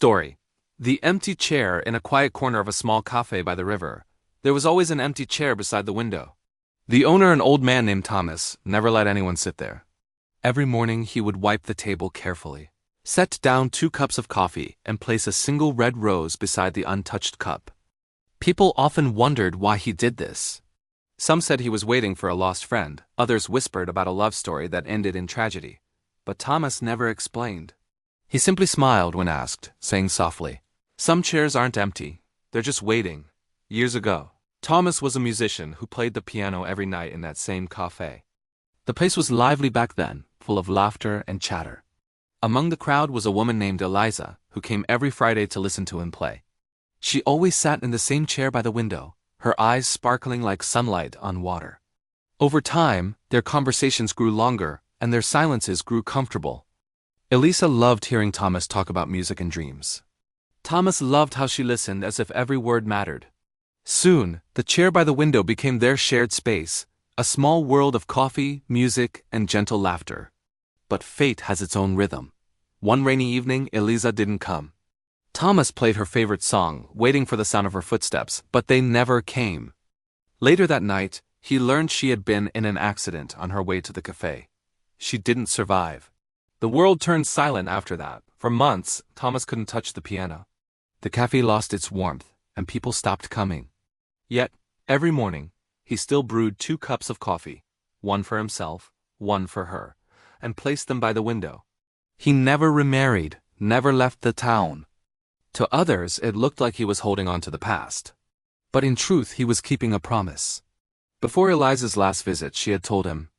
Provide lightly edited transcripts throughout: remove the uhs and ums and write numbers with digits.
Story. The empty chair in a quiet corner of a small cafe by the river. There was always an empty chair beside the window. The owner, an old man named Thomas, never let anyone sit there. Every morning he would wipe the table carefully, set down 2 cups of coffee, and place a single red rose beside the untouched cup. People often wondered why he did this. Some said he was waiting for a lost friend, others whispered about a love story that ended in tragedy. But Thomas never explained. He simply smiled when asked, saying softly, "Some chairs aren't empty, they're just waiting." Years ago, Thomas was a musician who played the piano every night in that same cafe. The place was lively back then, full of laughter and chatter. Among the crowd was a woman named Eliza, who came every Friday to listen to him play. She always sat in the same chair by the window, her eyes sparkling like sunlight on water. Over time, their conversations grew longer, and their silences grew comfortable. Eliza loved hearing Thomas talk about music and dreams. Thomas loved how she listened as if every word mattered. Soon, the chair by the window became their shared space, a small world of coffee, music, and gentle laughter. But fate has its own rhythm. One rainy evening, Eliza didn't come. Thomas played her favorite song, waiting for the sound of her footsteps, but they never came. Later that night, he learned she had been in an accident on her way to the cafe. She didn't survive. The world turned silent after that. For months, Thomas couldn't touch the piano. The cafe lost its warmth, and people stopped coming. Yet, every morning, he still brewed 2 cups of coffee, one for himself, one for her, and placed them by the window. He never remarried, never left the town. To others, it looked like he was holding on to the past. But in truth, he was keeping a promise. Before Eliza's last visit, she had told him,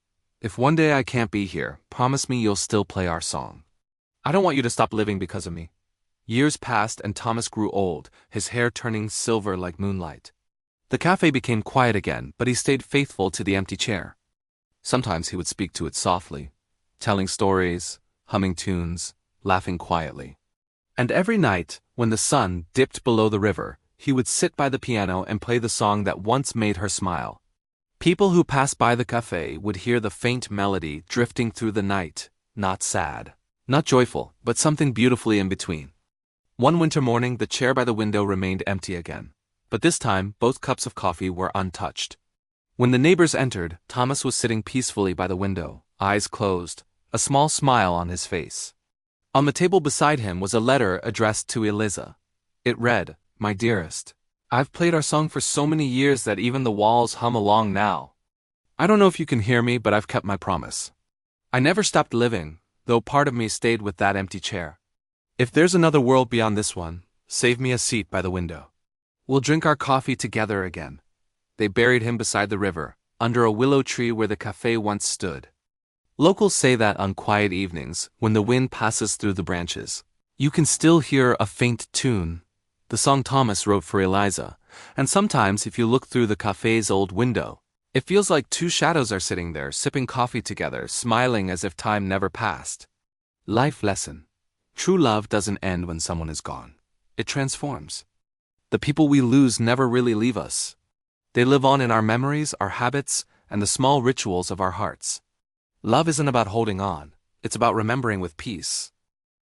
"If one day I can't be here, promise me you'll still play our song. I don't want you to stop living because of me." Years passed and Thomas grew old, his hair turning silver like moonlight. The cafe became quiet again, but he stayed faithful to the empty chair. Sometimes he would speak to it softly, telling stories, humming tunes, laughing quietly. And every night, when the sun dipped below the river, he would sit by the piano and play the song that once made her smile. People who passed by the cafe would hear the faint melody drifting through the night, not sad, not joyful, but something beautifully in between. One winter morning, the chair by the window remained empty again. But this time, both cups of coffee were untouched. When the neighbors entered, Thomas was sitting peacefully by the window, eyes closed, a small smile on his face. On the table beside him was a letter addressed to Eliza. It read, "My dearest, I've played our song for so many years that even the walls hum along now. I don't know if you can hear me, but I've kept my promise. I never stopped living, though part of me stayed with that empty chair. If there's another world beyond this one, save me a seat by the window. We'll drink our coffee together again." They buried him beside the river, under a willow tree where the cafe once stood. Locals say that on quiet evenings, when the wind passes through the branches, you can still hear a faint tune, the song Thomas wrote for Eliza, and sometimes if you look through the cafe's old window, it feels like 2 shadows are sitting there, sipping coffee together, smiling as if time never passed. Life lesson. True love doesn't end when someone is gone. It transforms. The people we lose never really leave us. They live on in our memories, our habits, and the small rituals of our hearts. Love isn't about holding on, it's about remembering with peace.